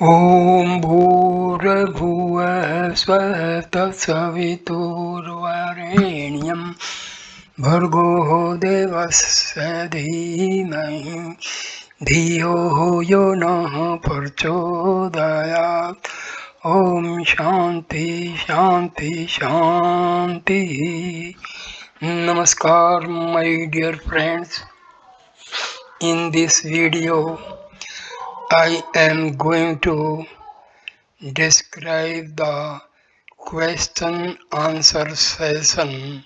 ॐ भूर्भुवः स्वः तत्सवितुर्वरेण्यं भर्गो देवस्य धीमहि धियो यो नः प्रचोदयात् ॐ शान्ति शान्ति शान्तिः Namaskar my dear friends. In this video I am going to describe the question answer session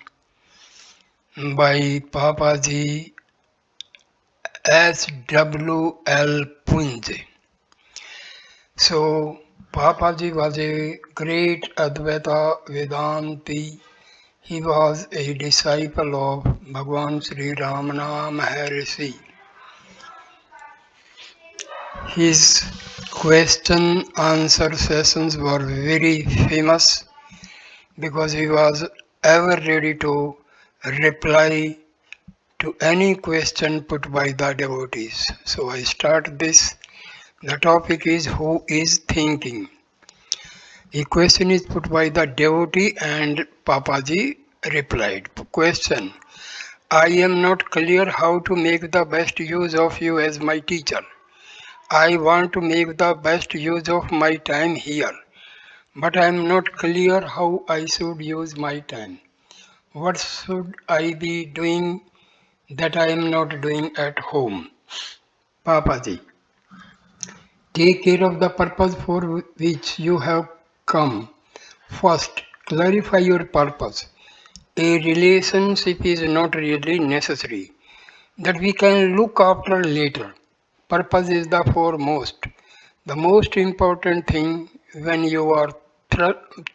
by Papaji HWL Poonj. So Papaji was a great Advaita Vedanti. He was a disciple of Bhagwan Sri Ramana Maharishi. His question answer sessions were very famous because he was ever ready to reply to any question put by the devotees. So I start this. The topic is who is thinking. A question is put by the devotee and Papaji replied. Question. I am not clear how to make the best use of you as my teacher. I want to make the best use of my time here, but I am not clear how I should use my time. What should I be doing that I am not doing at home? Papaji, take care of the purpose for which you have come. First, clarify your purpose. A relationship is not really necessary, that we can look after later. Purpose is the foremost. The most important thing when you are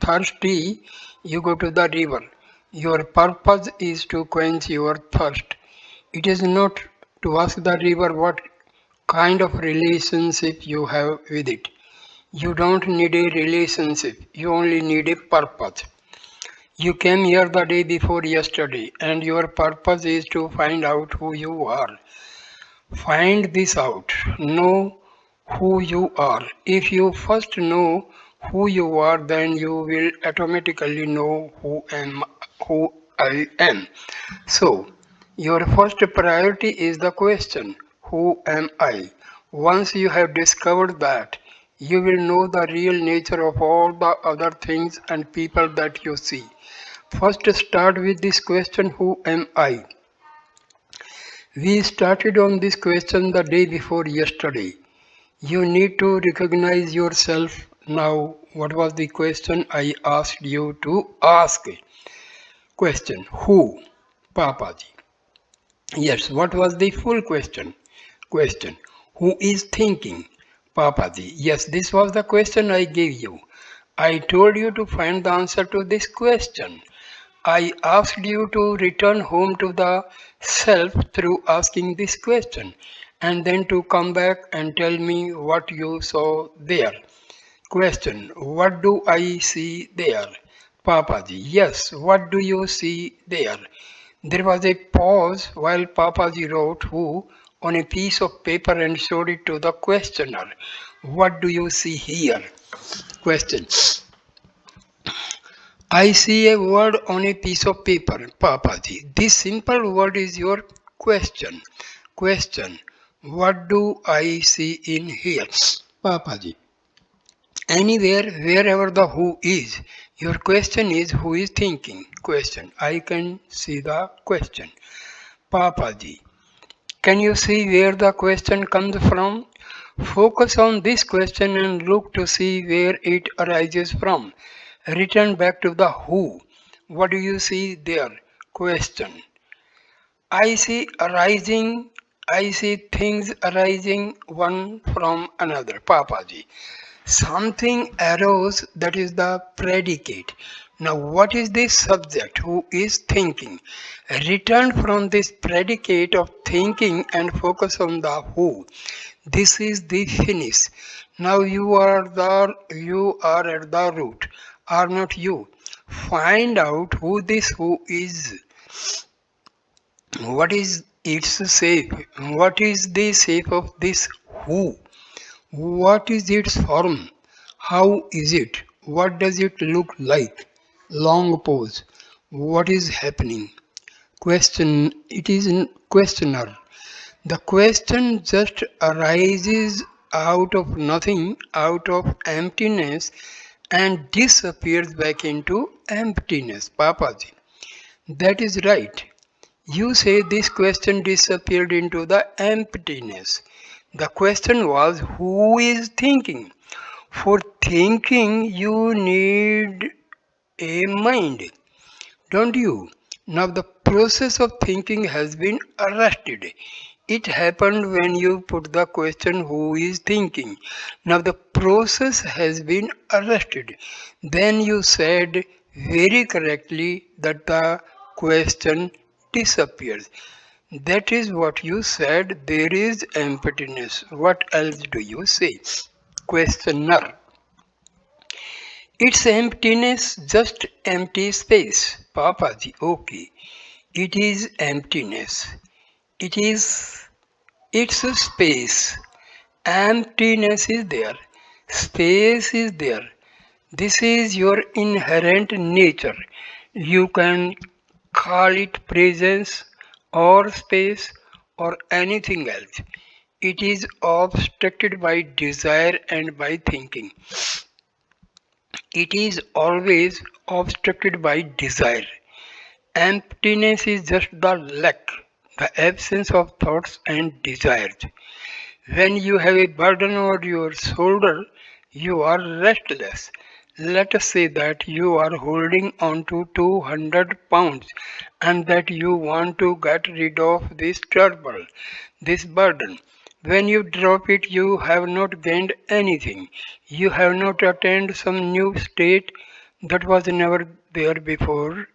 thirsty, you go to the river. Your purpose is to quench your thirst. It is not to ask the river what kind of relationship you have with it. You don't need a relationship, you only need a purpose. You came here the day before yesterday, and your purpose is to find out who you are. Find this out. Know who you are. If you first know who you are, then you will automatically know who I am. So, your first priority is the question, who am I? Once you have discovered that, you will know the real nature of all the other things and people that you see. First start with this question, who am I? We started on this question the day before yesterday. You need to recognize yourself now. What was the question I asked you to ask? Question, who? Papaji. Yes, what was the full question? Question, who is thinking? Papaji. Yes, this was the question I gave you. I told you to find the answer to this question. I asked you to return home to the self through asking this question and then to come back and tell me what you saw there. Question, what do I see there? Papaji, yes, what do you see there? There was a pause while Papaji wrote who on a piece of paper and showed it to the questioner. What do you see here? Question. I see a word on a piece of paper, Papaji. This simple word is your question. Question. What do I see in here? Papaji. Anywhere, wherever the who is. Your question is who is thinking? Question. I can see the question. Papaji. Can you see where the question comes from? Focus on this question and look to see where it arises from. Return back to the who. What do you see there? Question. I see arising, I see things arising one from another. Papaji. Something arose, that is the predicate. Now what is this subject who is thinking? Return from this predicate of thinking and focus on the who. This is the finish. Now you are at the root, are not you. Find out who this who is. What is its shape? What is the shape of this who? What is its form? How is it? What does it look like? Long pause. What is happening? Question. It is a questioner. The question just arises out of nothing, out of emptiness, and disappears back into emptiness. Papaji. That is right. You say this question disappeared into the emptiness. The question was, who is thinking? For thinking, you need a mind, don't you? Now, the process of thinking has been arrested. It happened when you put the question, who is thinking? Now, the process has been arrested. Then you said very correctly that the question disappears. That is what you said. There is emptiness. What else do you say? Questioner. It's emptiness, just empty space. Papaji, okay. It is emptiness. It is, it's a space. Emptiness is there. Space is there. This is your inherent nature. You can call it presence or space or anything else. It is obstructed by desire and by thinking. It is always obstructed by desire. Emptiness is just the lack, the absence of thoughts and desires. When you have a burden on your shoulder, you are restless. Let us say that you are holding on to 200 pounds and that you want to get rid of this trouble, this burden. When you drop it, you have not gained anything. You have not attained some new state that was never there before.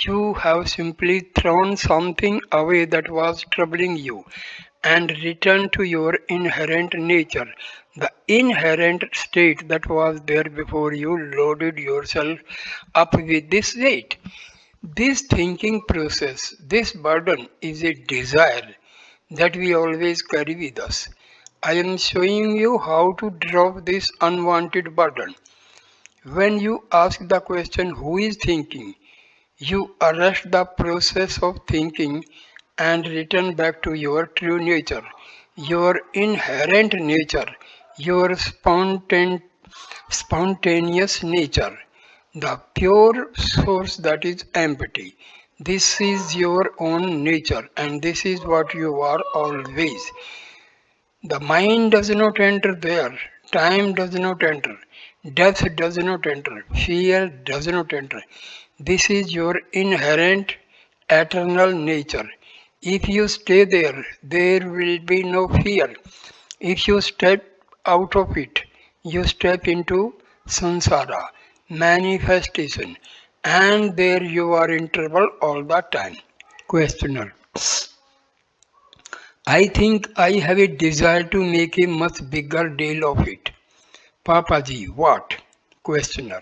You have simply thrown something away that was troubling you and returned to your inherent nature, the inherent state that was there before you loaded yourself up with this weight. This thinking process, this burden is a desire that we always carry with us. I am showing you how to drop this unwanted burden. When you ask the question, who is thinking? You arrest the process of thinking and return back to your true nature, your inherent nature, your spontaneous nature, the pure source that is empty. This is your own nature, and this is what you are always. The mind does not enter there, time does not enter, death does not enter, fear does not enter. This is your inherent eternal nature. If you stay there, there will be no fear. If you step out of it, you step into samsara, manifestation, and there you are in trouble all the time. Questioner. I think I have a desire to make a much bigger deal of it. Papaji, what? Questioner.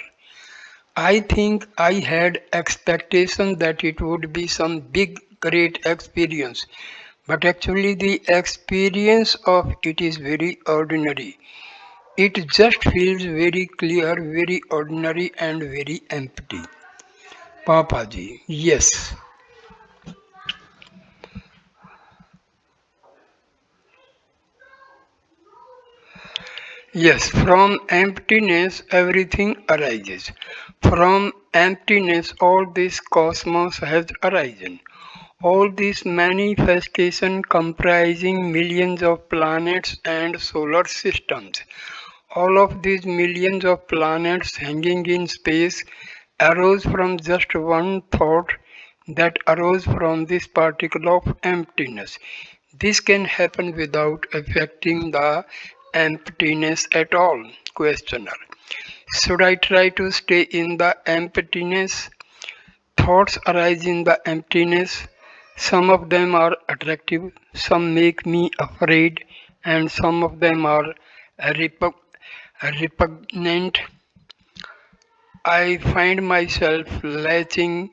I think I had expectation that it would be some big great experience, but actually the experience of it is very ordinary. It just feels very clear, very ordinary and very empty. Papaji, yes. Yes, from emptiness everything arises. From emptiness all this cosmos has arisen. All this manifestation comprising millions of planets and solar systems. All of these millions of planets hanging in space arose from just one thought that arose from this particle of emptiness. This can happen without affecting the emptiness at all. Questioner. Should I try to stay in the emptiness? Thoughts arise in the emptiness. Some of them are attractive, some make me afraid, and some of them are repugnant. I find myself latching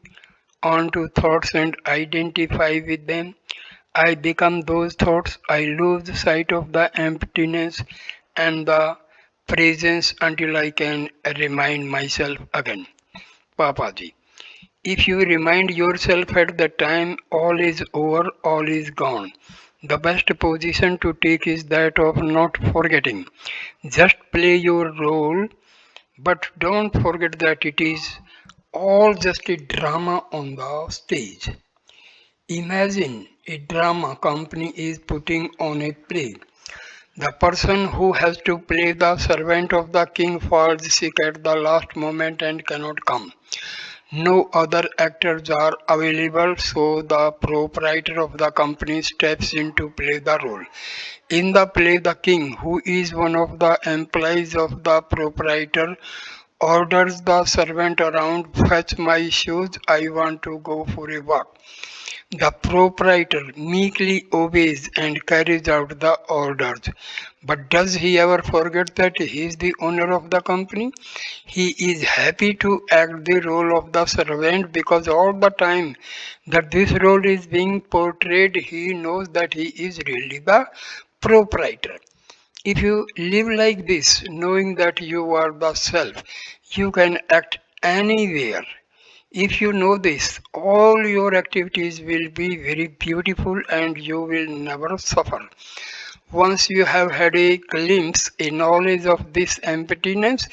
onto thoughts and identify with them. I become those thoughts. I lose sight of the emptiness and the presence until I can remind myself again. Papaji. If you remind yourself at the time all is over, all is gone, the best position to take is that of not forgetting. Just play your role, but don't forget that it is all just a drama on the stage. Imagine a drama company is putting on a play. The person who has to play the servant of the king falls sick at the last moment and cannot come. No other actors are available, so the proprietor of the company steps in to play the role. In the play, the king, who is one of the employees of the proprietor, orders the servant around, fetch my shoes, I want to go for a walk. The proprietor meekly obeys and carries out the orders. But does he ever forget that he is the owner of the company? He is happy to act the role of the servant because all the time that this role is being portrayed, he knows that he is really the proprietor. If you live like this, knowing that you are the self, you can act anywhere. If you know this, all your activities will be very beautiful and you will never suffer. Once you have had a glimpse, a knowledge of this emptiness,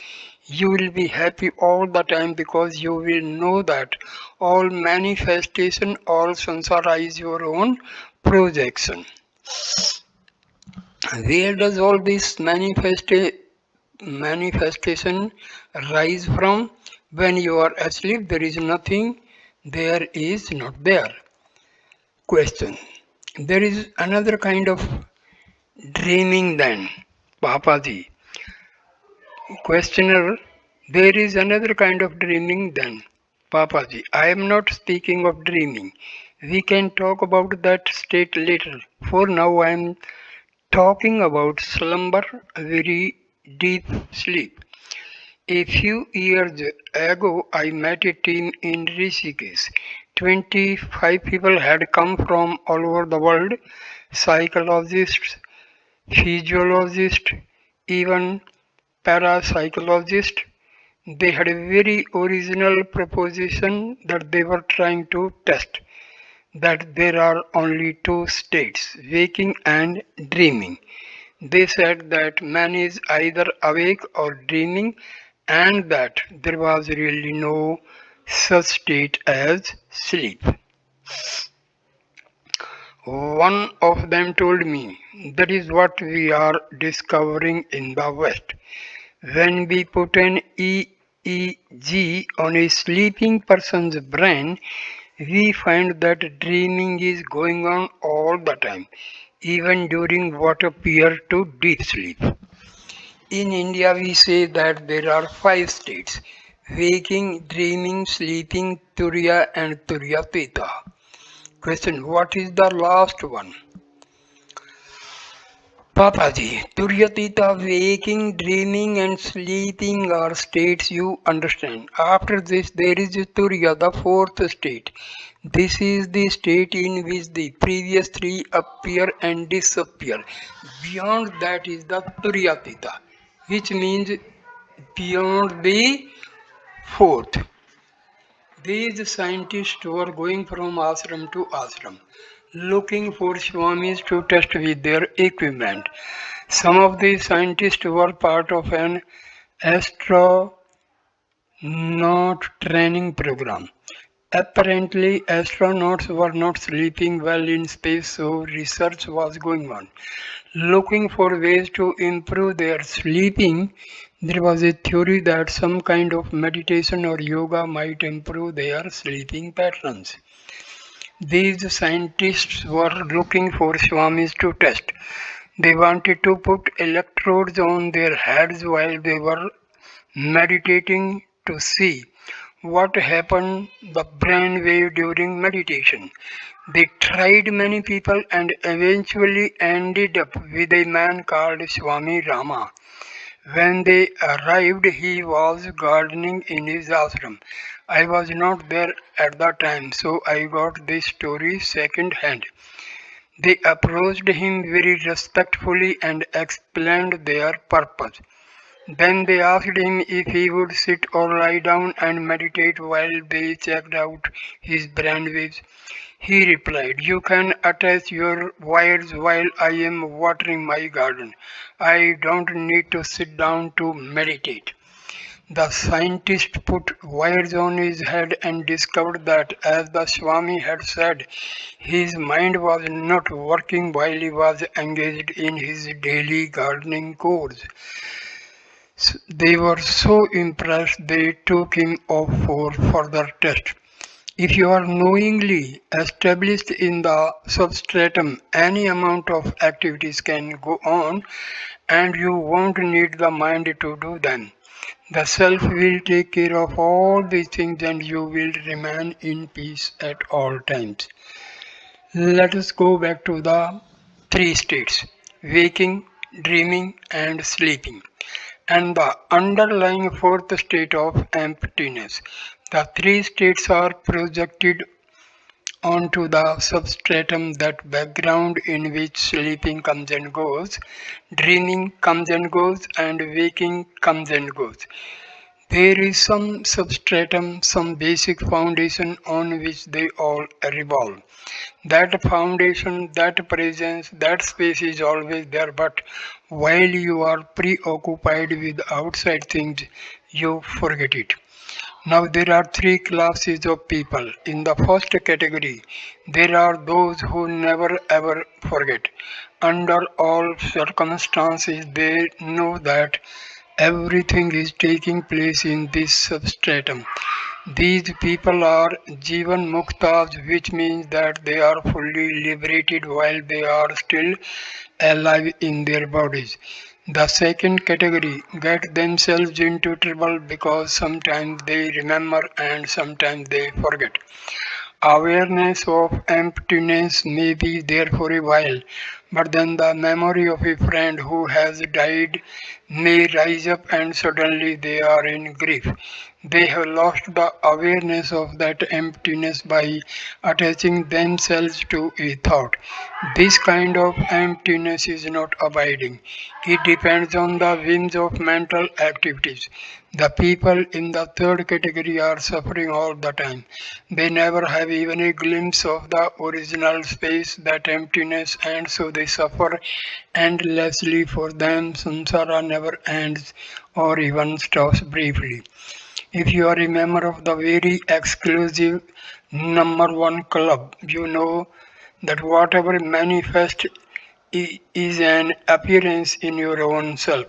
you will be happy all the time because you will know that all manifestation, all sansara is your own projection. Where does all this manifestation rise from? When you are asleep, there is nothing, there is not there. Question. There is another kind of dreaming then. Papaji. Questioner. There is another kind of dreaming then. Papaji. I am not speaking of dreaming. We can talk about that state later. For now, I am talking about slumber, very deep sleep. A few years ago, I met a team in Rishikesh. 25 people had come from all over the world, psychologists, physiologists, even parapsychologists. They had a very original proposition that they were trying to test, that there are only two states, waking and dreaming. They said that man is either awake or dreaming, and that there was really no such state as sleep. One of them told me that is what we are discovering in the West. When we put an EEG on a sleeping person's brain, we find that dreaming is going on all the time, even during what appear to deep sleep. In India, we say that there are five states: waking, dreaming, sleeping, Turiya, and Turiyapita. Question: what is the last one? Papaji, Turyatita, waking, dreaming, and sleeping are states you understand. After this, there is Turya, the fourth state. This is the state in which the previous three appear and disappear. Beyond that is the Turyatita, which means beyond the fourth. These scientists were going from ashram to ashram, looking for swamis to test with their equipment. Some of these scientists were part of an astronaut training program. Apparently, astronauts were not sleeping well in space, so research was going on. Looking for ways to improve their sleeping, there was a theory that some kind of meditation or yoga might improve their sleeping patterns. These scientists were looking for swamis to test. They wanted to put electrodes on their heads while they were meditating to see what happened the brainwave during meditation. They tried many people and eventually ended up with a man called Swami Rama. When they arrived, he was gardening in his ashram. I was not there at the time, so I got this story second hand. They approached him very respectfully and explained their purpose. Then they asked him if he would sit or lie down and meditate while they checked out his brainwaves. He replied, "You can attach your wires while I am watering my garden. I don't need to sit down to meditate." The scientist put wires on his head and discovered that, as the Swami had said, his mind was not working while he was engaged in his daily gardening chores. They were so impressed they took him off for further test. If you are knowingly established in the substratum, any amount of activities can go on and you won't need the mind to do them. The self will take care of all these things and you will remain in peace at all times. Let us go back to the three states: waking, dreaming, and sleeping, and the underlying fourth state of emptiness. The three states are projected onto the substratum, that background in which sleeping comes and goes, dreaming comes and goes, and waking comes and goes. There is some substratum, some basic foundation on which they all revolve. That foundation, that presence, that space is always there, but while you are preoccupied with outside things, you forget it. Now, there are three classes of people. In the first category, there are those who never ever forget. Under all circumstances, they know that everything is taking place in this substratum. These people are Jivan Muktas, which means that they are fully liberated while they are still alive in their bodies. The second category get themselves into trouble because sometimes they remember and sometimes they forget. Awareness of emptiness may be there for a while, but then the memory of a friend who has died may rise up and suddenly they are in grief. They have lost the awareness of that emptiness by attaching themselves to a thought. This kind of emptiness is not abiding. It depends on the whims of mental activities. The people in the third category are suffering all the time. They never have even a glimpse of the original space, that emptiness, and so they suffer endlessly. For them, samsara never ends or even stops briefly. If you are a member of the very exclusive number one club, you know that whatever manifests is an appearance in your own self.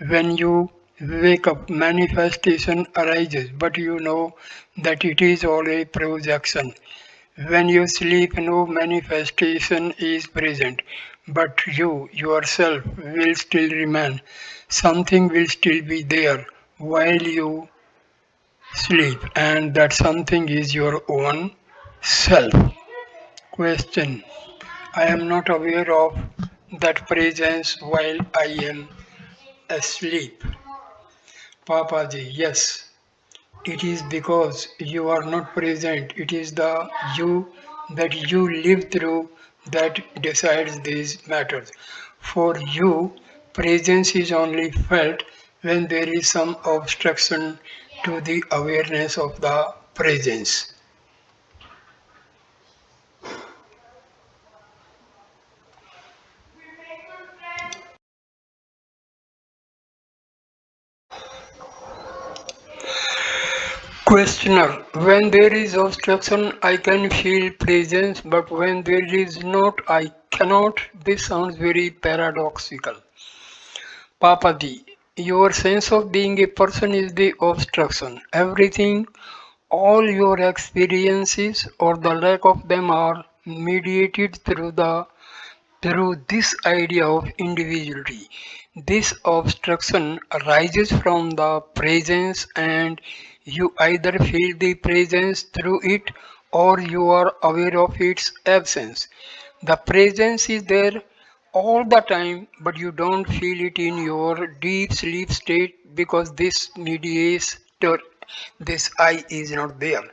When you wake up, manifestation arises, but you know that it is all a projection. When you sleep, no manifestation is present, but you yourself will still remain. Something will still be there while you sleep, and that something is your own self. Question: I am not aware of that presence while I am asleep. Papaji, yes, it is because you are not present. It is the you that you live through that decides these matters. For you, presence is only felt when there is some obstruction to the awareness of the presence. Questioner: when there is obstruction, I can feel presence, but when there is not, I cannot. This sounds very paradoxical. Papaji, your sense of being a person is the obstruction. Everything, all your experiences or the lack of them are mediated through this idea of individuality. This obstruction arises from the presence, and you either feel the presence through it or you are aware of its absence. The presence is there all the time, but you don't feel it in your deep sleep state because this mediator, this I, is not there.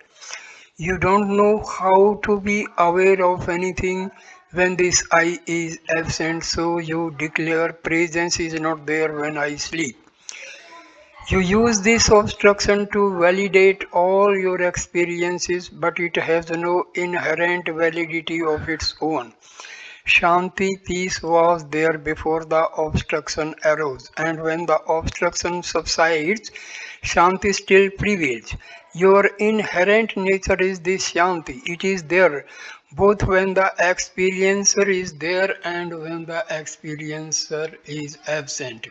You don't know how to be aware of anything when this I is absent, so you declare presence is not there when I sleep. You use this obstruction to validate all your experiences, but it has no inherent validity of its own. Shanti, peace was there before the obstruction arose, and when the obstruction subsides, Shanti still prevails. Your inherent nature is this Shanti. It is there both when the experiencer is there and when the experiencer is absent.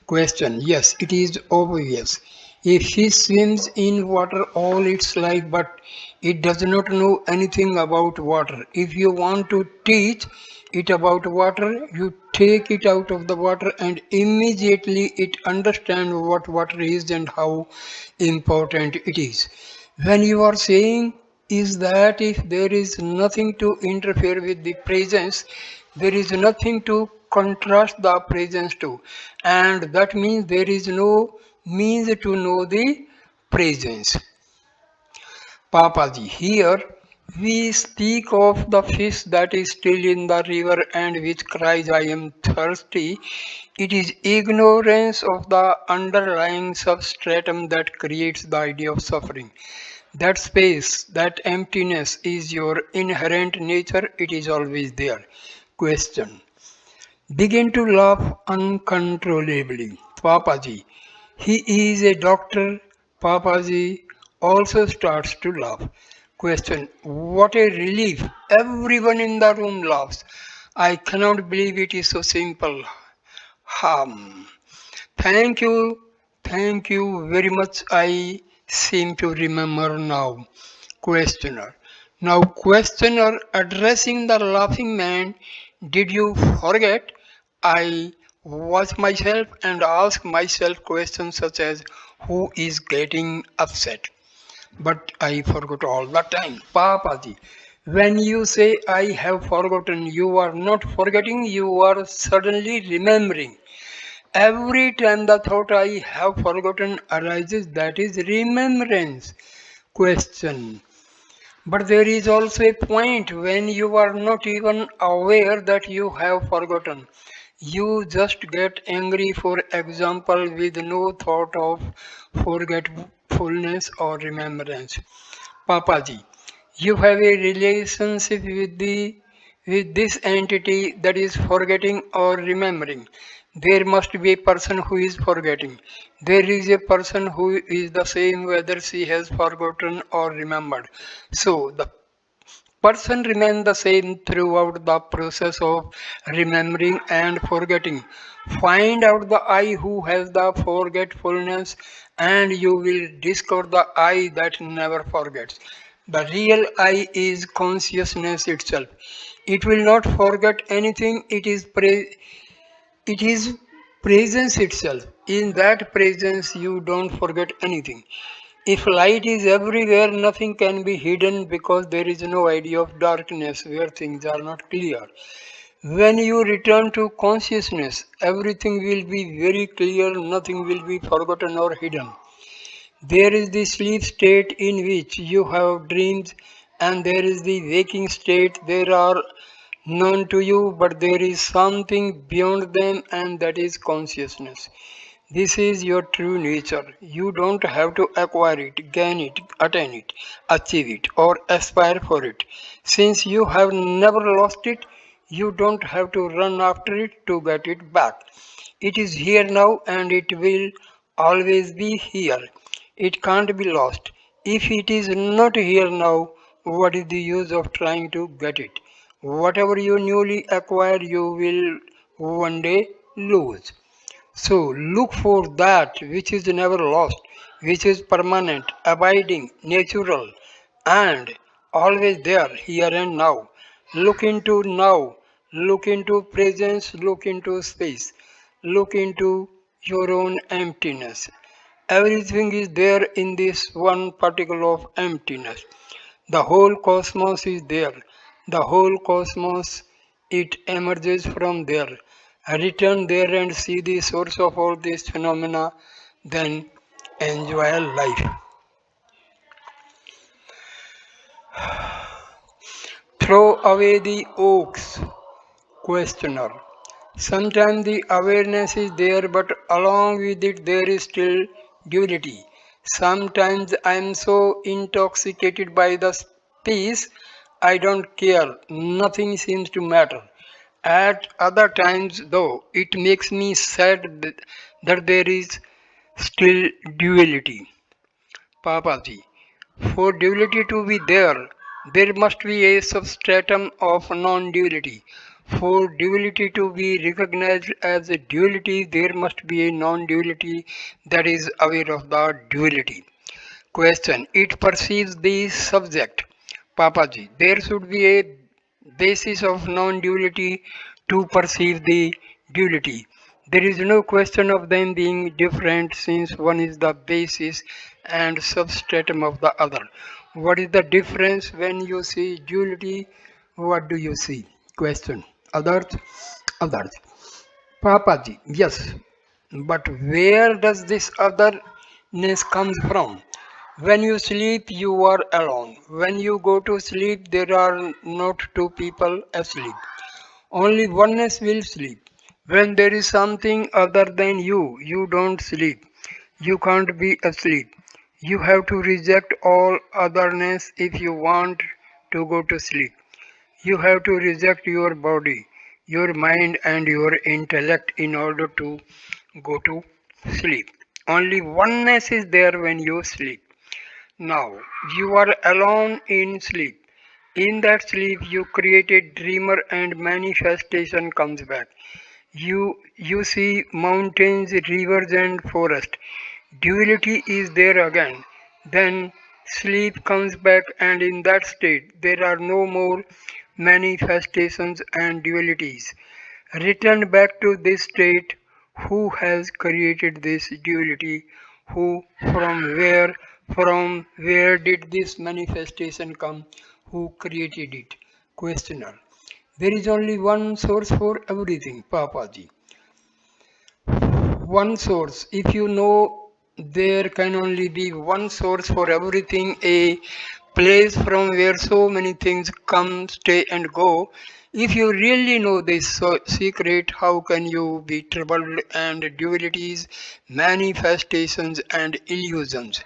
Question. Yes, it is obvious. A fish swims in water all its life, but it does not know anything about water. If you want to teach it about water, you take it out of the water and immediately it understands what water is and how important it is. When you are saying is that if there is nothing to interfere with the presence, there is nothing to contrast the presence to, and that means there is no means to know the presence. Papaji, here we speak of the fish that is still in the river and which cries, I am thirsty. It is ignorance of the underlying substratum that creates the idea of suffering. That space, that emptiness is your inherent nature, it is always there. Question. Begin to laugh uncontrollably. Papaji. He is a doctor. Papaji also starts to laugh. Question. What a relief. Everyone in the room laughs. I cannot believe it is so simple. Hum. Thank you. Thank you very much. I seem to remember now. Questioner. Now, questioner addressing the laughing man, did you forget? I watch myself and ask myself questions such as who is getting upset? But I forgot all the time. Papaji, when you say I have forgotten, you are not forgetting, you are suddenly remembering. Every time the thought I have forgotten arises, that is remembrance. Question. But there is also a point when you are not even aware that you have forgotten. You just get angry, for example, with no thought of forgetfulness or remembrance. Papaji, you have a relationship with this entity that is forgetting or remembering. There must be a person who is forgetting. There is a person who is the same whether she has forgotten or remembered. So the person remains the same throughout the process of remembering and forgetting. Find out the I who has the forgetfulness, and you will discover the I that never forgets. The real I is consciousness itself. It will not forget anything, it is presence itself. In that presence, you don't forget anything. If light is everywhere, nothing can be hidden because there is no idea of darkness where things are not clear. When you return to consciousness, everything will be very clear, nothing will be forgotten or hidden. There is the sleep state in which you have dreams, and there is the waking state. There are known to you, but there is something beyond them, and that is consciousness. This is your true nature. You don't have to acquire it, gain it, attain it, achieve it, or aspire for it. Since you have never lost it, you don't have to run after it to get it back. It is here now and it will always be here. It can't be lost. If it is not here now, what is the use of trying to get it? Whatever you newly acquire, you will one day lose. So look for that which is never lost, which is permanent, abiding, natural, and always there, here and now. Look into now, look into presence, look into space, look into your own emptiness. Everything is there in this one particle of emptiness. The whole cosmos is there. The whole cosmos, it emerges from there. Return there and see the source of all these phenomena, then enjoy life. Throw away the oaks. Questioner. Sometimes the awareness is there, but along with it, there is still duality. Sometimes I am so intoxicated by the peace, I don't care, nothing seems to matter. At other times, though, it makes me sad that there is still duality. Papaji. For duality to be there, there must be a substratum of non-duality. For duality to be recognized as a duality, there must be a non-duality that is aware of the duality. Question. It perceives the subject. Papaji. There should be a basis of non-duality to perceive the duality. There is no question of them being different since one is the basis and substratum of the other. What is the difference when you see duality? What do you see? Question. Others? Others. Papaji. Yes. But where does this otherness comes from? When you sleep, you are alone. When you go to sleep, there are not two people asleep. Only oneness will sleep. When there is something other than you, you don't sleep. You can't be asleep. You have to reject all otherness if you want to go to sleep. You have to reject your body, your mind, and your intellect in order to go to sleep. Only oneness is there when you sleep. Now, you are alone in sleep. In that sleep, you create a dreamer and manifestation comes back. You see mountains, rivers, and forest. Duality is there again. Then sleep comes back, and in that state, there are no more manifestations and dualities. Return back to this state. Who has created this duality? Who, from where did this manifestation come? Who created it? Questioner. There is only one source for everything, Papaji. One source. If you know there can only be one source for everything, a place from where so many things come, stay, and go. If you really know this secret, how can you be troubled and dualities, manifestations, and illusions?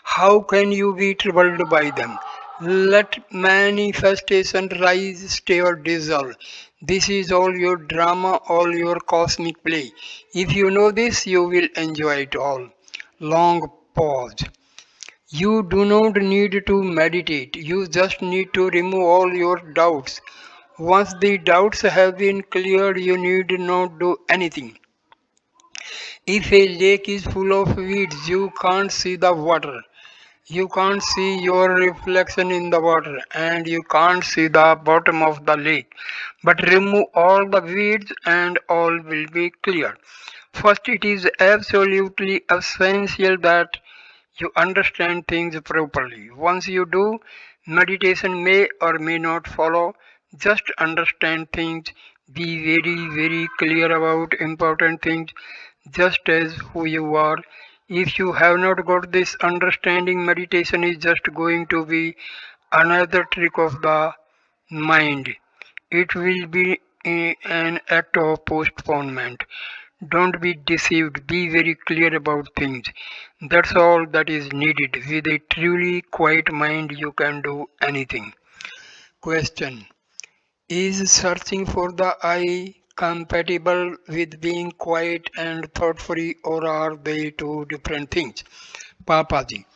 How can you be troubled by them? Let manifestation rise, stay, or dissolve. This is all your drama, all your cosmic play. If you know this, you will enjoy it all. Long pause. You do not need to meditate, you just need to remove all your doubts. Once the doubts have been cleared, you need not do anything. If a lake is full of weeds, you can't see the water. You can't see your reflection in the water and you can't see the bottom of the lake. But remove all the weeds and all will be clear. First, it is absolutely essential that you understand things properly. Once you do, meditation may or may not follow. Just understand things. Be very, very clear about important things, just as who you are. If you have not got this understanding, meditation is just going to be another trick of the mind. It will be an act of postponement. Don't be deceived, be very clear about things. That's all that is needed. With a truly quiet mind, you can do anything. Question. Is searching for the I compatible with being quiet and thought free, or are they two different things? Papaji.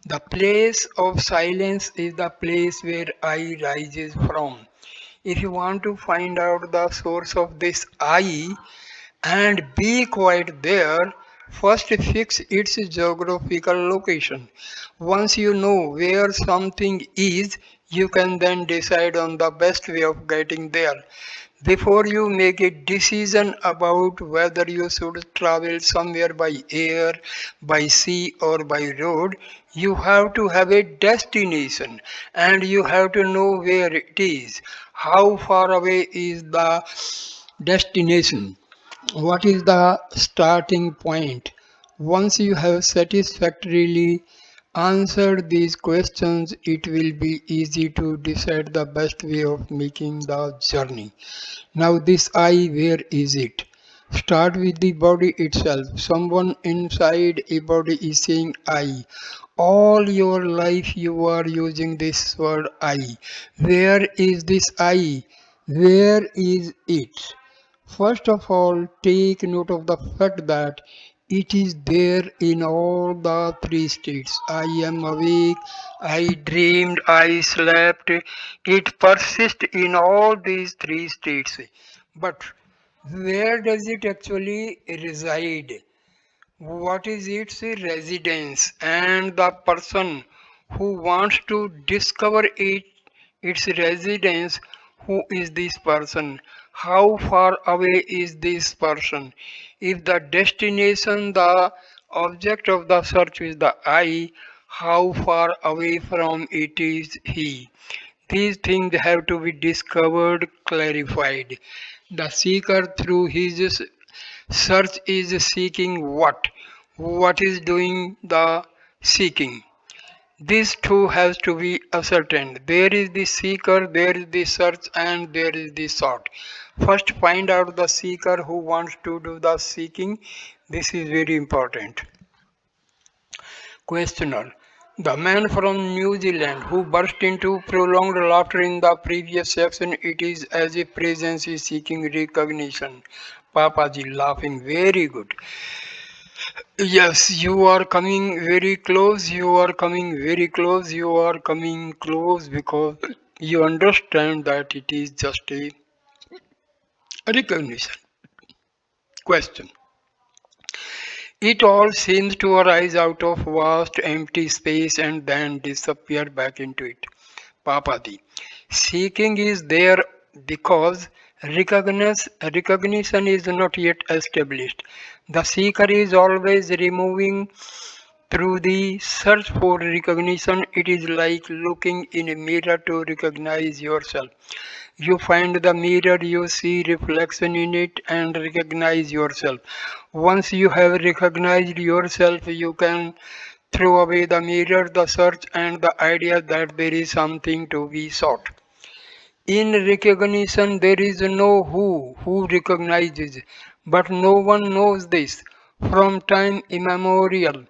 The place of silence is the place where I rises from. If you want to find out the source of this I, and be quiet there, first fix its geographical location. Once you know where something is, you can then decide on the best way of getting there. Before you make a decision about whether you should travel somewhere by air, by sea, or by road, you have to have a destination and you have to know where it is. How far away is the destination? What is the starting point? Once you have satisfactorily Answer these questions, it will be easy to decide the best way of making the journey. Now, this I, where is it? Start with the body itself. Someone inside a body is saying I. All your life you are using this word I. Where is this I? Where is it? First of all, take note of the fact that it is there in all the three states. I am awake, I dreamed, I slept. It persists in all these three states. But where does it actually reside? What is its residence? And the person who wants to discover its residence, who is this person? How far away is this person? If the destination, the object of the search is the I, how far away from it is he? These things have to be discovered, clarified. The seeker through his search is seeking what? What is doing the seeking? This too has to be ascertained. There is the seeker, there is the search, and there is the sought. First, find out the seeker who wants to do the seeking. This is very important. Questioner. The man from New Zealand who burst into prolonged laughter in the previous section, it is as if presence is seeking recognition. Papaji laughing, very good. Yes, you are coming very close, you are coming very close, you are coming close because you understand that it is just a recognition. Question. It all seems to arise out of vast empty space and then disappear back into it. Papadi. Seeking is there because recognition is not yet established. The seeker is always removing through the search for recognition. It is like looking in a mirror to recognize yourself. You find the mirror, you see reflection in it and recognize yourself. Once you have recognized yourself, you can throw away the mirror, the search, and the idea that there is something to be sought. In recognition, there is no who recognizes, but no one knows this. From time immemorial,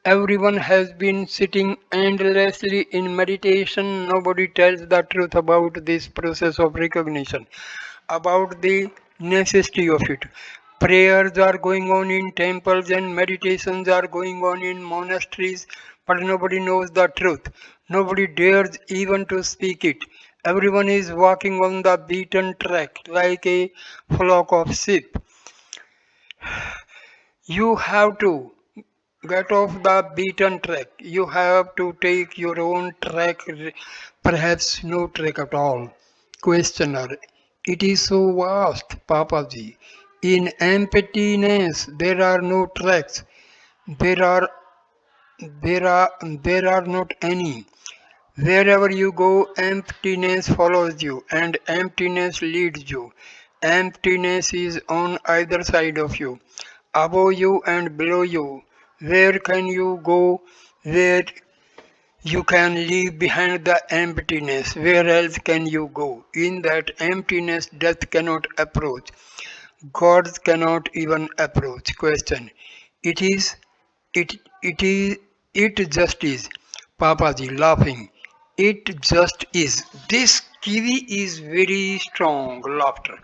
everyone has been sitting endlessly in meditation. Nobody tells the truth about this process of recognition, about the necessity of it. Prayers are going on in temples and meditations are going on in monasteries, but nobody knows the truth. Nobody dares even to speak it. Everyone is walking on the beaten track like a flock of sheep. You have to get off the beaten track. You have to take your own track, perhaps no track at all. Questioner. It is so vast, Papaji. In emptiness, there are no tracks. There are there are not any. Wherever you go, emptiness follows you, and emptiness leads you. Emptiness is on either side of you, above you and below you. Where can you go? Where you can leave behind the emptiness. Where else can you go? In that emptiness, death cannot approach. Gods cannot even approach. Question. It is, it is, it just is. Papaji laughing. It just is. This kiwi is very strong laughter.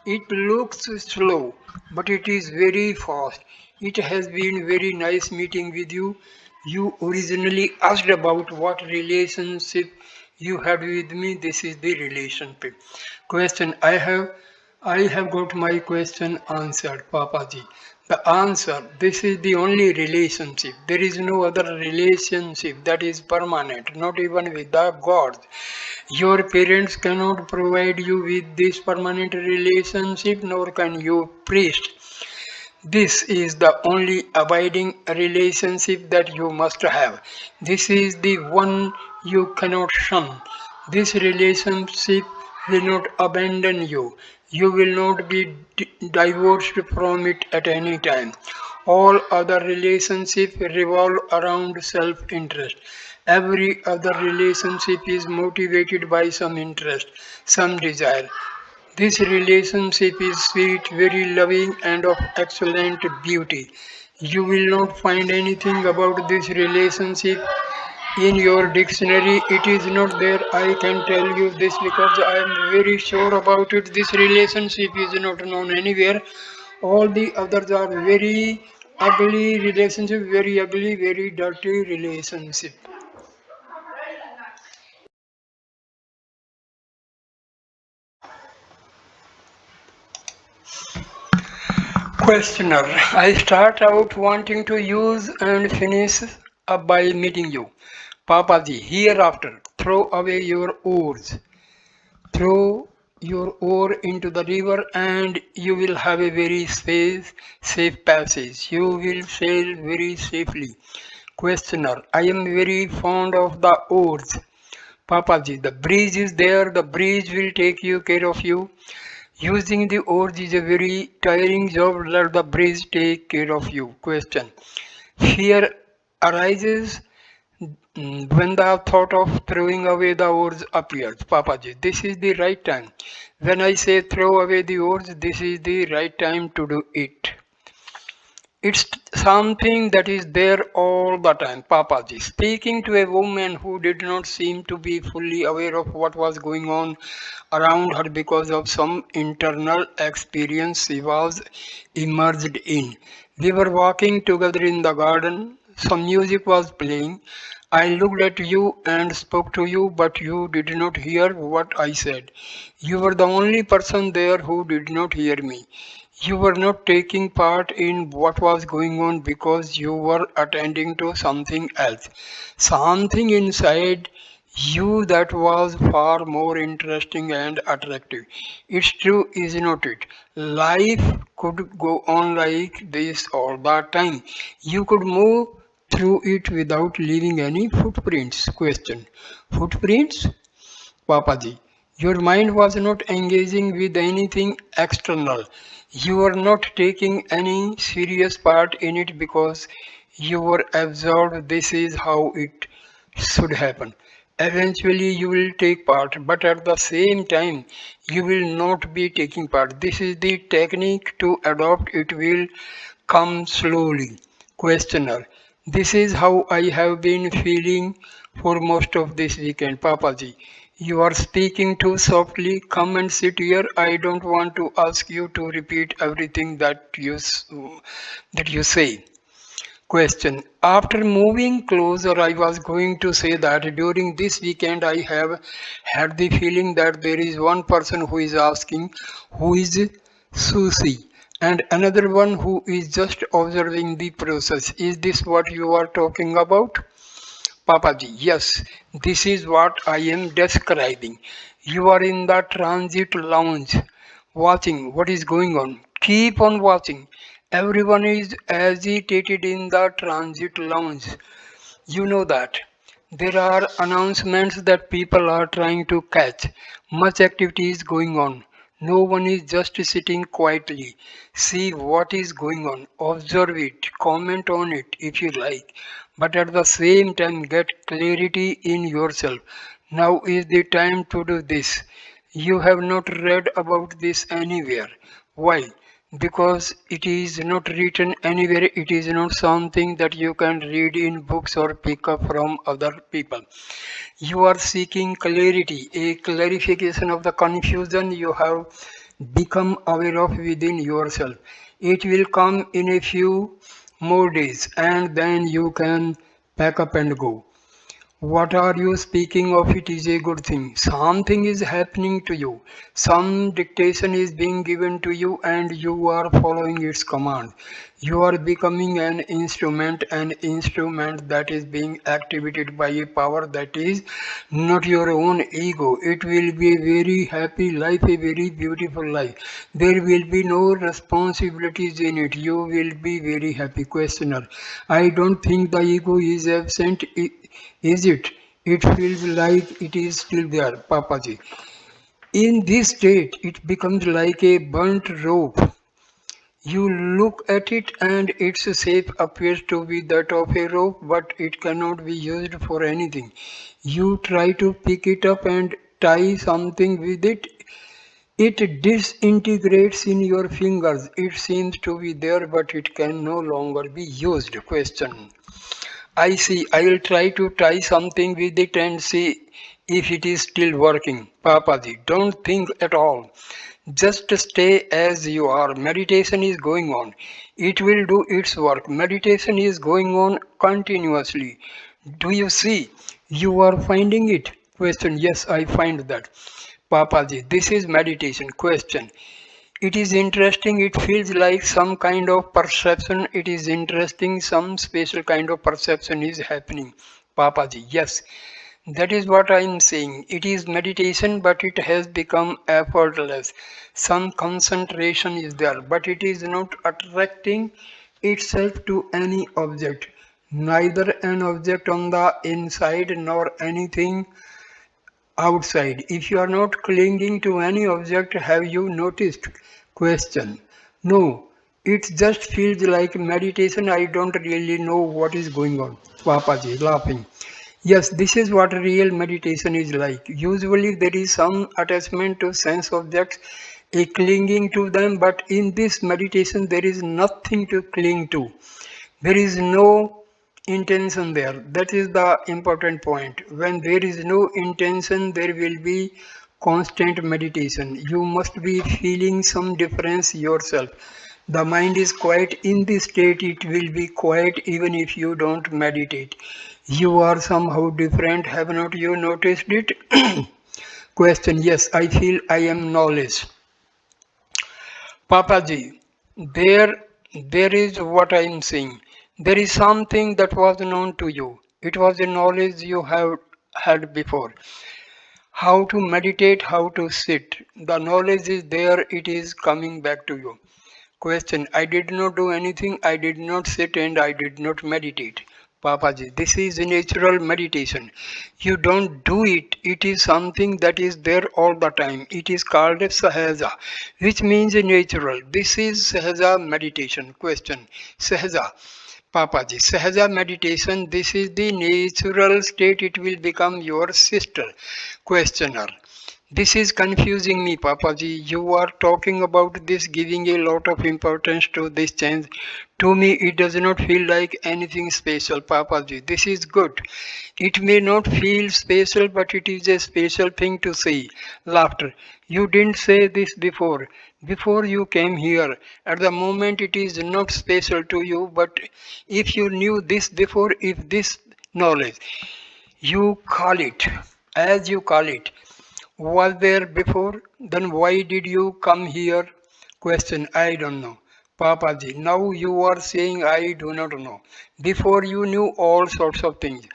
It looks slow, but it is very fast. It has been very nice meeting with you. You originally asked about what relationship you had with me. This is the relationship. Question. I have got my question answered, Papaji. The answer, this is the only relationship. There is no other relationship that is permanent, not even with the gods. Your parents cannot provide you with this permanent relationship, nor can you priest. This is the only abiding relationship that you must have. This is the one you cannot shun. This relationship will not abandon you. You will not be divorced from it at any time. All other relationships revolve around self-interest. Every other relationship is motivated by some interest, some desire. This relationship is sweet, very loving, and of excellent beauty. You will not find anything about this relationship in your dictionary. It is not there. I can tell you this because I am very sure about it. This relationship is not known anywhere. All the others are very ugly relationship, very ugly, very dirty relationship. Questioner, I start out wanting to use and finish up by meeting you. Papaji, hereafter, throw away your oars. Throw your oar into the river and you will have a very safe passage. You will sail very safely. Questioner, I am very fond of the oars. Papaji, the breeze is there, the breeze will take you care of you. Using the oars is a very tiring job, let the breeze take care of you. Question. Fear arises when the thought of throwing away the oars appears. Papaji, this is the right time. When I say throw away the oars, this is the right time to do it. It's something that is there all the time. Papaji, speaking to a woman who did not seem to be fully aware of what was going on around her because of some internal experience she was immersed in. We were walking together in the garden. Some music was playing. I looked at you and spoke to you, but you did not hear what I said. You were the only person there who did not hear me. You were not taking part in what was going on because you were attending to something else. Something inside you that was far more interesting and attractive. It's true, is not it? Life could go on like this all the time. You could move through it without leaving any footprints. Question. Footprints? Papaji, your mind was not engaging with anything external. You were not taking any serious part in it because you were absorbed. This is how it should happen. Eventually, you will take part, but at the same time, you will not be taking part. This is the technique to adopt. It will come slowly. Questioner. This is how I have been feeling for most of this weekend, Papaji. You are speaking too softly. Come and sit here. I don't want to ask you to repeat everything that you say. Question. After moving closer, I was going to say that during this weekend I have had the feeling that there is one person who is asking, who is Susie, and another one who is just observing the process. Is this what you are talking about? Papaji, yes, this is what I am describing. You are in the transit lounge watching what is going on. Keep on watching. Everyone is agitated in the transit lounge. You know that. There are announcements that people are trying to catch. Much activity is going on. No one is just sitting quietly. See what is going on. Observe it. Comment on it if you like. But at the same time, get clarity in yourself. Now is the time to do this. You have not read about this anywhere. Why? Because it is not written anywhere. It is not something that you can read in books or pick up from other people. You are seeking clarity, a clarification of the confusion you have become aware of within yourself. It will come in a few more days and then you can pack up and go. What are you speaking of? It is a good thing. Something is happening to you. Some dictation is being given to you and you are following its command. You are becoming an instrument that is being activated by a power that is not your own ego. It will be a very happy life, a very beautiful life. There will be no responsibilities in it. You will be very happy. Questioner. I don't think the ego is absent. Is it? It feels like it is still there, Papaji. In this state, it becomes like a burnt rope. You look at it and its shape appears to be that of a rope, but it cannot be used for anything. You try to pick it up and tie something with it. It disintegrates in your fingers. It seems to be there, but it can no longer be used. Question. I see. I'll try to try something with it and see if it is still working. Papaji, don't think at all. Just stay as you are. Meditation is going on. It will do its work. Meditation is going on continuously. Do you see? You are finding it. Question. Yes, I find that. Papaji, this is meditation. Question. It is interesting. It feels like some kind of perception. It is interesting. Some special kind of perception is happening. Papaji, yes. That is what I am saying. It is meditation, but it has become effortless. Some concentration is there, but it is not attracting itself to any object. Neither an object on the inside nor anything outside. If you are not clinging to any object, have you noticed? Question. No, it just feels like meditation. I don't really know what is going on. Papaji laughing. Yes, this is what real meditation is like. Usually there is some attachment to sense objects, a clinging to them, but in this meditation there is nothing to cling to. There is no intention there. That is the important point. When there is no intention, there will be constant meditation. You must be feeling some difference yourself. The mind is quiet in this state, it will be quiet even if you don't meditate. You are somehow different, have not you noticed it? Question. Yes, I feel I am knowledge. Papaji, there, there is what I am saying. There is something that was known to you. It was a knowledge you have had before. How to meditate, how to sit. The knowledge is there, it is coming back to you. Question. I did not do anything, I did not sit and I did not meditate. Papaji, this is natural meditation. You don't do it, it is something that is there all the time. It is called Sahaja, which means natural. This is Sahaja meditation. Question. Sahaja. Papaji, Sahaja meditation, this is the natural state, it will become your sister. Questioner. This is confusing me, Papaji. You are talking about this, giving a lot of importance to this change. To me, it does not feel like anything special, Papaji. This is good. It may not feel special, but it is a special thing to say. Laughter. You didn't say this before. Before you came here. At the moment, it is not special to you, but if you knew this before, if this knowledge, you call it as you call it was there before, then why did you come here? Question. I don't know. Papaji, now you are saying I do not know. Before you knew all sorts of things.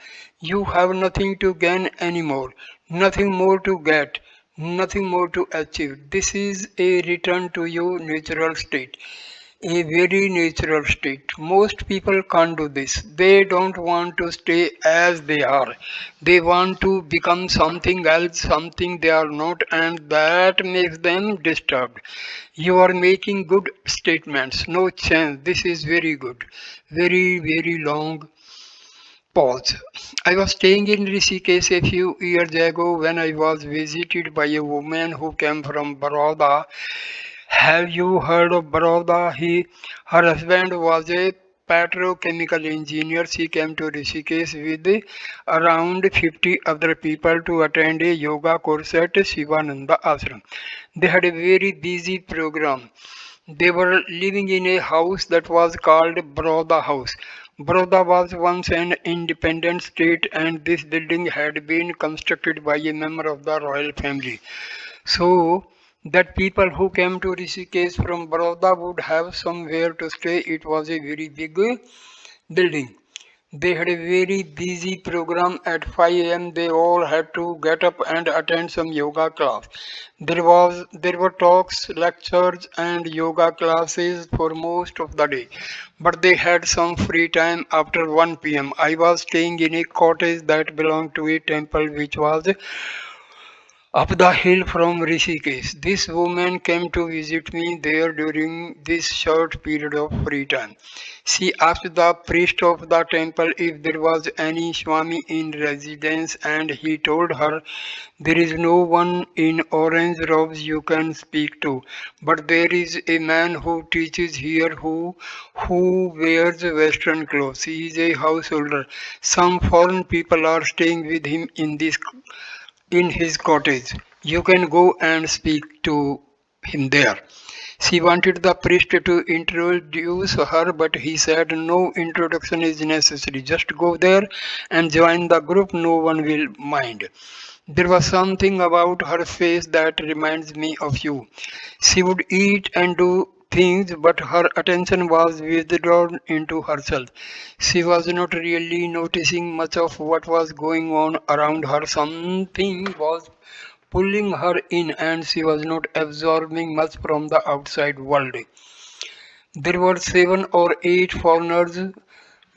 You have nothing to gain anymore, nothing more to get, nothing more to achieve. This is a return to your natural state, a very natural state. Most people can't do this. They don't want to stay as they are. They want to become something else, something they are not, and that makes them disturbed. You are making good statements. No chance. This is very good. Very, very long pause. I was staying in Rishikesh a few years ago when I was visited by a woman who came from Baroda. Have you heard of Baroda? Her husband was a petrochemical engineer. She came to Rishikesh with around 50 other people to attend a yoga course at Shivananda Ashram. They had a very busy program. They were living in a house that was called Baroda House. Baroda was once an independent state, and this building had been constructed by a member of the royal family. So that people who came to Rishikesh from Baroda would have somewhere to stay. It was a very big building. They had a very busy program at 5 a.m. They all had to get up and attend some yoga class. There were talks, lectures and yoga classes for most of the day. But they had some free time after 1 p.m. I was staying in a cottage that belonged to a temple which was up the hill from Rishikesh. This woman came to visit me there during this short period of free time. She asked the priest of the temple if there was any Swami in residence, and he told her there is no one in orange robes you can speak to, but there is a man who teaches here who wears western clothes. He is a householder. Some foreign people are staying with him in his cottage. You can go and speak to him there. She wanted the priest to introduce her, but he said no introduction is necessary. Just go there and join the group, no one will mind. There was something about her face that reminds me of you. She would eat and do things, but her attention was withdrawn into herself. She was not really noticing much of what was going on around her. Something was pulling her in, and she was not absorbing much from the outside world. There were 7 or 8 foreigners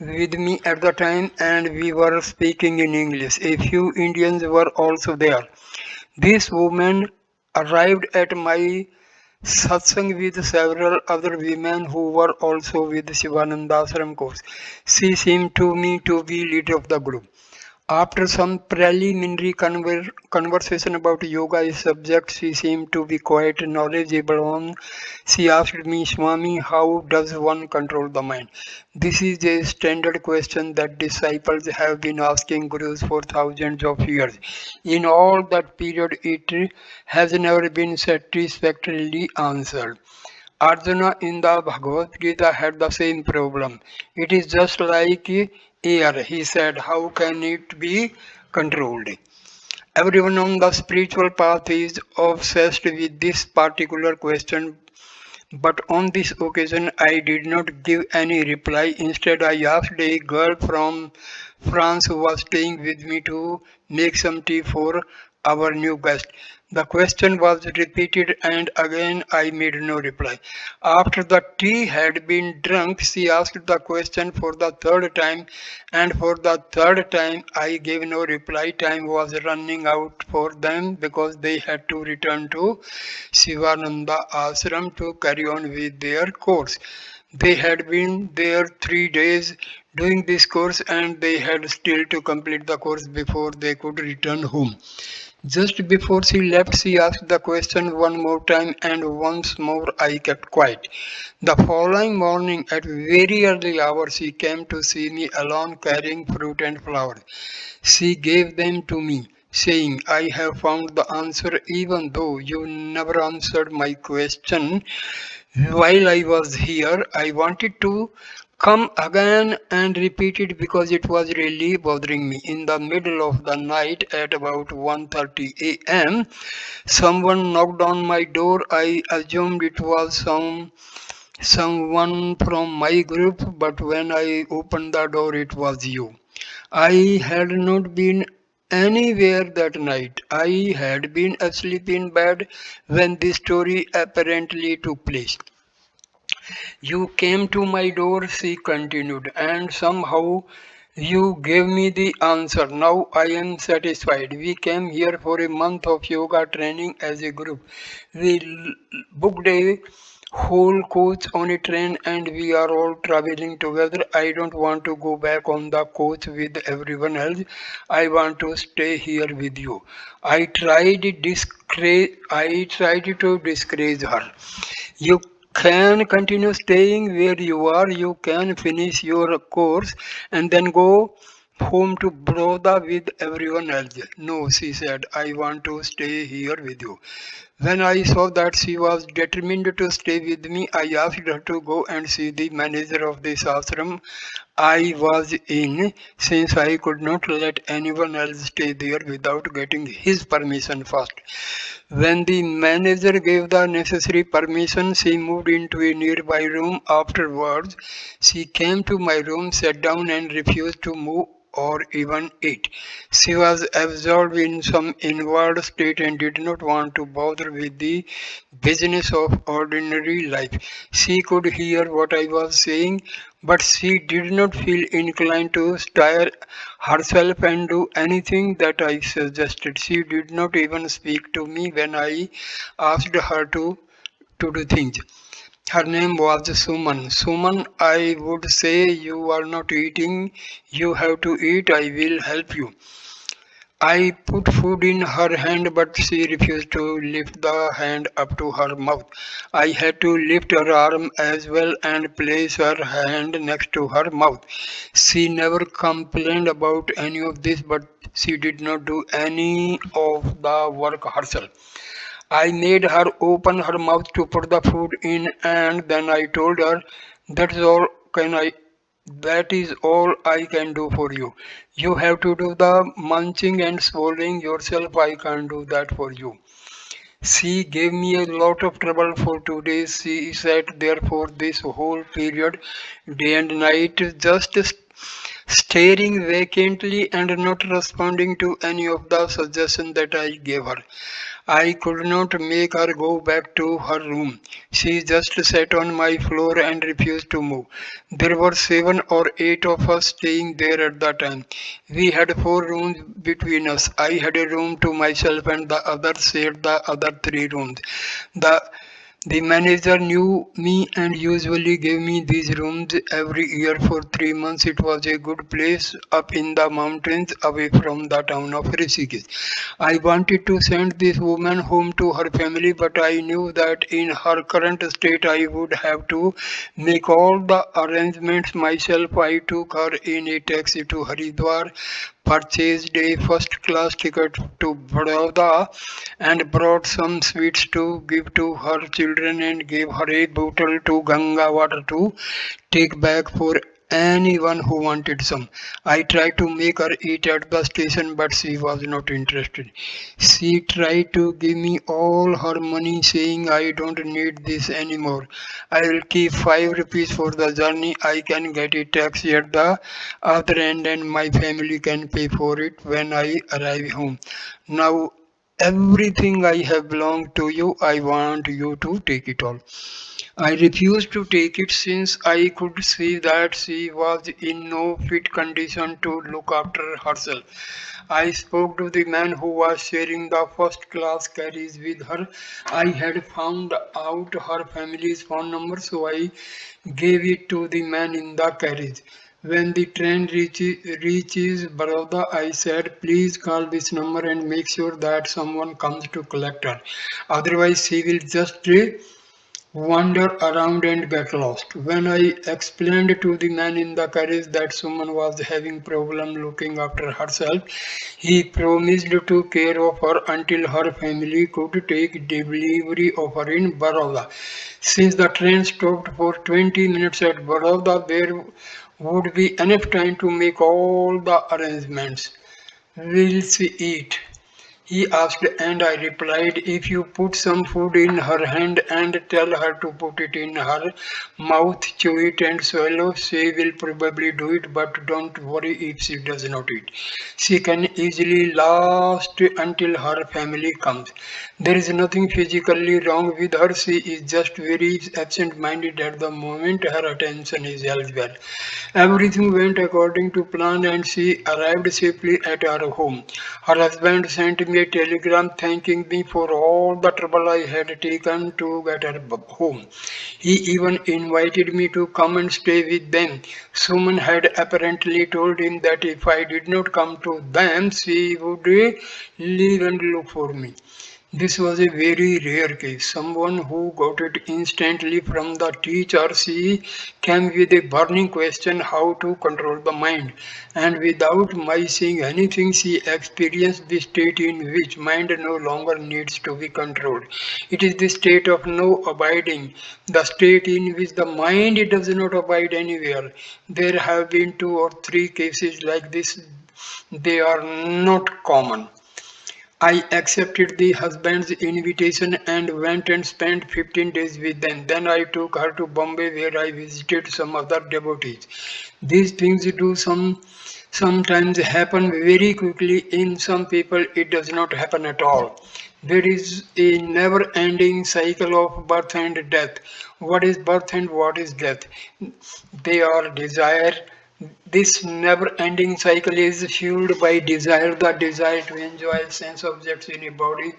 with me at the time, and we were speaking in English. A few Indians were also there. This woman arrived at my satsang with several other women who were also with Shivananda Ashram course. She seemed to me to be leader of the group. After some preliminary conversation about yoga subject she seemed to be quite knowledgeable on. She asked me, Swami, how does one control the mind? This is a standard question that disciples have been asking gurus for thousands of years. In all that period, it has never been satisfactorily answered. Arjuna in the Bhagavad Gita had the same problem. It is just like air, he said. How can it be controlled? Everyone on the spiritual path is obsessed with this particular question, but on this occasion I did not give any reply. Instead, I asked a girl from France who was staying with me to make some tea for our new guest. The question was repeated, and again I made no reply. After the tea had been drunk, she asked the question for the third time, and for the third time I gave no reply. Time was running out for them because they had to return to Shivananda Ashram to carry on with their course. They had been there 3 days doing this course, and they had still to complete the course before they could return home. Just before she left, she asked the question one more time, and once more I kept quiet. The following morning, at very early hours, she came to see me alone carrying fruit and flowers. She gave them to me, saying, I have found the answer even though you never answered my question. While I was here, I wanted to come again and repeat it because it was really bothering me. In the middle of the night at about 1:30 a.m., someone knocked on my door. I assumed it was someone from my group, but when I opened the door, it was you. I had not been anywhere that night. I had been asleep in bed when this story apparently took place. You came to my door, she continued, and somehow you gave me the answer. Now I am satisfied. We came here for a month of yoga training as a group. We booked a whole coach on a train, and we are all traveling together. I don't want to go back on the coach with everyone else. I want to stay here with you. I tried to discourage her. You can continue staying where you are. You can finish your course and then go home to Broda with everyone else. No, she said, I want to stay here with you. When I saw that she was determined to stay with me, I asked her to go and see the manager of this ashram I was in, since I could not let anyone else stay there without getting his permission first. When the manager gave the necessary permission, she moved into a nearby room. Afterwards, she came to my room, sat down, and refused to move or even eat. She was absorbed in some inward state and did not want to bother her with the business of ordinary life. She could hear what I was saying, but she did not feel inclined to stir herself and do anything that I suggested. She did not even speak to me when I asked her to do things. Her name was Suman. Suman, I would say you are not eating. You have to eat. I will help you. I put food in her hand, but she refused to lift the hand up to her mouth. I had to lift her arm as well and place her hand next to her mouth. She never complained about any of this, but she did not do any of the work herself. I made her open her mouth to put the food in, and then I told her, "That's all can I that is all I can do for you. You have to do the munching and swallowing yourself. I can't do that for you." She gave me a lot of trouble for 2 days. She sat there for this whole period, day and night, just staring vacantly and not responding to any of the suggestions that I gave her. I could not make her go back to her room. She just sat on my floor and refused to move. There were 7 or 8 of us staying there at the time. We had 4 rooms between us. I had a room to myself and the others shared the other 3 rooms. The the manager knew me and usually gave me these rooms every year for 3 months. It was a good place up in the mountains away from the town of Rishikesh. I wanted to send this woman home to her family, but I knew that in her current state I would have to make all the arrangements myself. I took her in a taxi to Haridwar, purchased a first class ticket to Vadodara, and brought some sweets to give to her children and gave her a bottle to Ganga water to take back for anyone who wanted some. I tried to make her eat at the station, but she was not interested. She tried to give me all her money, saying, "I don't need this anymore. I will keep 5 rupees for the journey. I can get a taxi at the other end and my family can pay for it when I arrive home. Now, everything I have belonged to you. I want you to take it all." I refused to take it since I could see that she was in no fit condition to look after herself. I spoke to the man who was sharing the first class carriage with her. I had found out her family's phone number, so I gave it to the man in the carriage. When the train reaches Baroda, I said, "Please call this number and make sure that someone comes to collect her. Otherwise, she will just wander around and get lost." When I explained to the man in the carriage that someone was having problem looking after herself, he promised to care of her until her family could take delivery of her in Baroda. Since the train stopped for 20 minutes at Baroda, there would be enough time to make all the arrangements. "Will she eat?" he asked, and I replied, "If you put some food in her hand and tell her to put it in her mouth, chew it and swallow, she will probably do it, but don't worry if she does not eat. She can easily last until her family comes. There is nothing physically wrong with her, she is just very absent-minded at the moment, her attention is elsewhere." Everything went according to plan and she arrived safely at her home. Her husband sent me a telegram thanking me for all the trouble I had taken to get her home. He even invited me to come and stay with them. Suman had apparently told him that if I did not come to them, she would leave and look for me. This was a very rare case. Someone who got it instantly from the teacher. She came with a burning question how to control the mind. And without my saying anything, she experienced the state in which mind no longer needs to be controlled. It is the state of no abiding, the state in which the mind does not abide anywhere. There have been 2 or 3 cases like this. They are not common. I accepted the husband's invitation and went and spent 15 days with them. Then I took her to Bombay where I visited some other devotees. These things do sometimes happen very quickly. In some people it does not happen at all. There is a never ending cycle of birth and death. What is birth and what is death? They are desire. This never ending cycle is fueled by desire, the desire to enjoy sense objects in a body.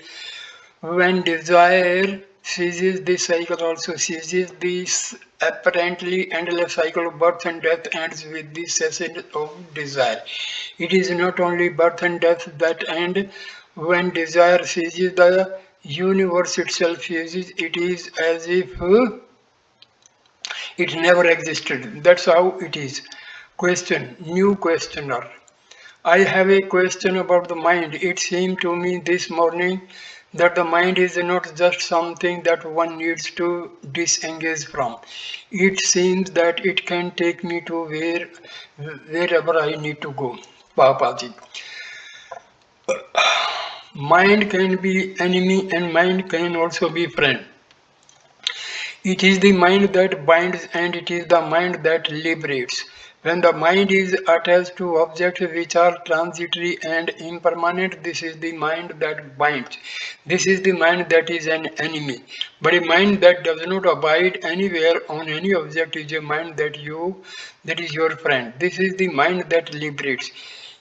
When desire ceases, this cycle also ceases. This apparently endless cycle of birth and death ends with the cessation of desire. It is not only birth and death that end. When desire ceases, the universe itself ceases. It is as if it never existed. That's how it is. Question, new questioner. I have a question about the mind. It seemed to me this morning that the mind is not just something that one needs to disengage from. It seems that it can take me to wherever I need to go. Papaji. Mind can be enemy and mind can also be friend. It is the mind that binds and it is the mind that liberates. When the mind is attached to objects which are transitory and impermanent, this is the mind that binds. This is the mind that is an enemy. But a mind that does not abide anywhere on any object is a mind that is your friend. This is the mind that liberates.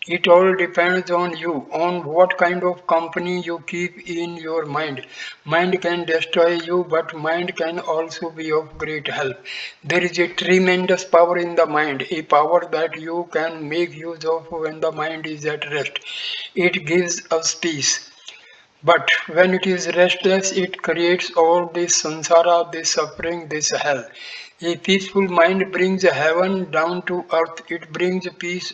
It all depends on you, on what kind of company you keep in your mind. Mind can destroy you, but mind can also be of great help. There is a tremendous power in the mind, a power that you can make use of when the mind is at rest. It gives us peace. But when it is restless, it creates all this samsara, this suffering, this hell. A peaceful mind brings heaven down to earth. It brings peace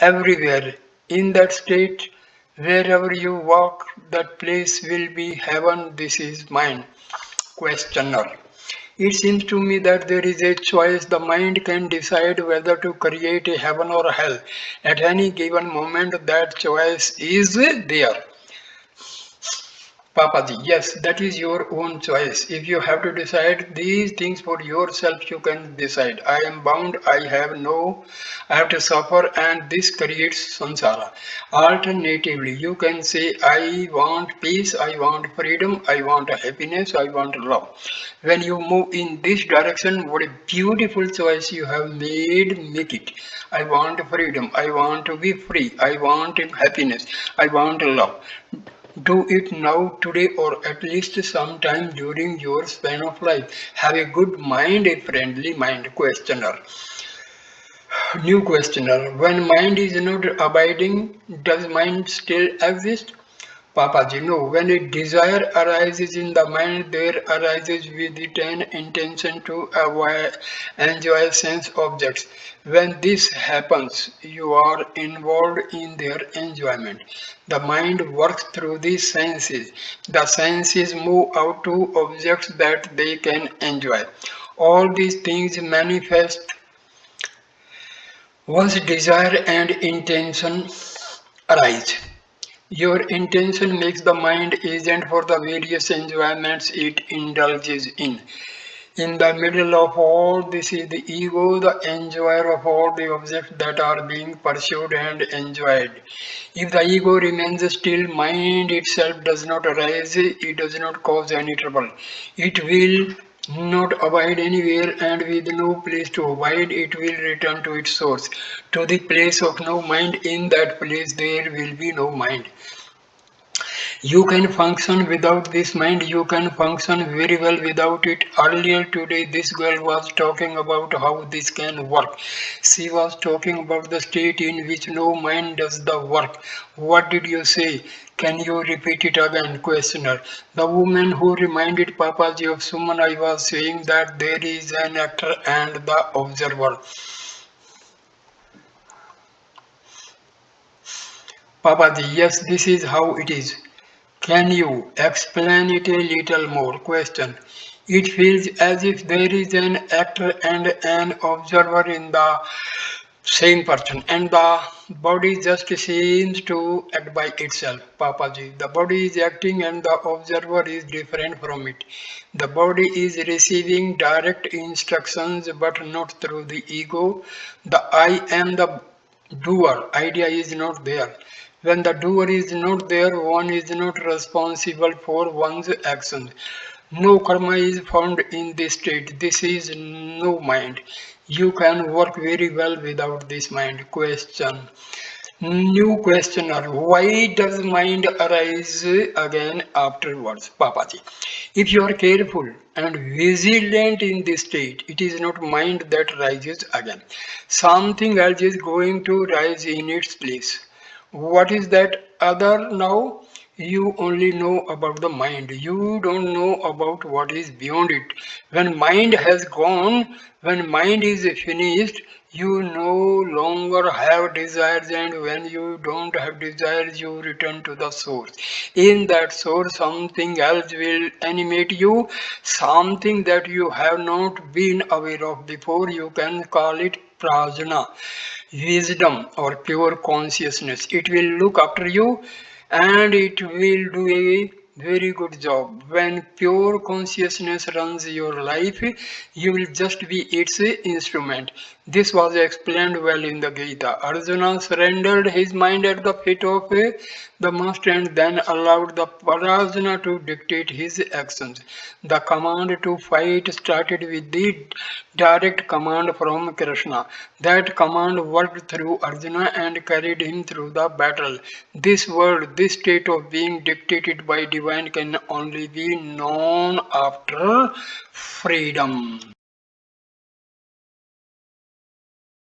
everywhere. In that state, wherever you walk, that place will be heaven. This is mine. Questioner. It seems to me that there is a choice. The mind can decide whether to create a heaven or hell. At any given moment, that choice is there. Papaji, yes, that is your own choice. If you have to decide these things for yourself, you can decide. I am bound, I have to suffer, and this creates samsara. Alternatively, you can say, I want peace, I want freedom, I want happiness, I want love. When you move in this direction, what a beautiful choice you have made, make it. I want freedom, I want to be free, I want happiness, I want love. Do it now, today, or at least sometime during your span of life. Have a good mind, a friendly mind. Questioner. New questioner. When mind is not abiding, does mind still exist? Papaji, no. When a desire arises in the mind, there arises with it an intention to avoid, enjoy sense objects. When this happens, you are involved in their enjoyment. The mind works through the senses. The senses move out to objects that they can enjoy. All these things manifest once desire and intention arise. Your intention makes the mind agent for the various enjoyments it indulges in. In the middle of all this is the ego, the enjoyer of all the objects that are being pursued and enjoyed. If the ego remains still, mind itself does not arise, it does not cause any trouble. It will not abide anywhere, and with no place to abide, it will return to its source. To the place of no mind, in that place there will be no mind. You can function without this mind, you can function very well without it. Earlier today, this girl was talking about how this can work. She was talking about the state in which no mind does the work. What did you say? Can you repeat it again? Questioner. The woman who reminded Papaji of Suman, I was saying that there is an actor and the observer. Papaji, yes, this is how it is. Can you explain it a little more? Question. It feels as if there is an actor and an observer in the same person, and the body just seems to act by itself. Papaji, the body is acting and the observer is different from it. The body is receiving direct instructions but not through the ego. The I am the doer idea is not there. When the doer is not there, one is not responsible for one's actions. No karma is found in this state. This is no mind. You can work very well without this mind. Question. New questioner. Why does mind arise again afterwards? Papaji. If you are careful and vigilant in this state, it is not mind that rises again. Something else is going to rise in its place. What is that other now? You only know about the mind. You don't know about what is beyond it. When mind has gone, when mind is finished, you no longer have desires, and when you don't have desires, you return to the source. In that source, something else will animate you, something that you have not been aware of before. You can call it prajna, wisdom or pure consciousness. It will look after you and it will do a very good job. When pure consciousness runs your life, you will just be its instrument. This was explained well in the Gita. Arjuna surrendered his mind at the feet of the master and then allowed the Prajna to dictate his actions. The command to fight started with the direct command from Krishna. That command worked through Arjuna and carried him through the battle. This world, this state of being dictated by divine can only be known after freedom.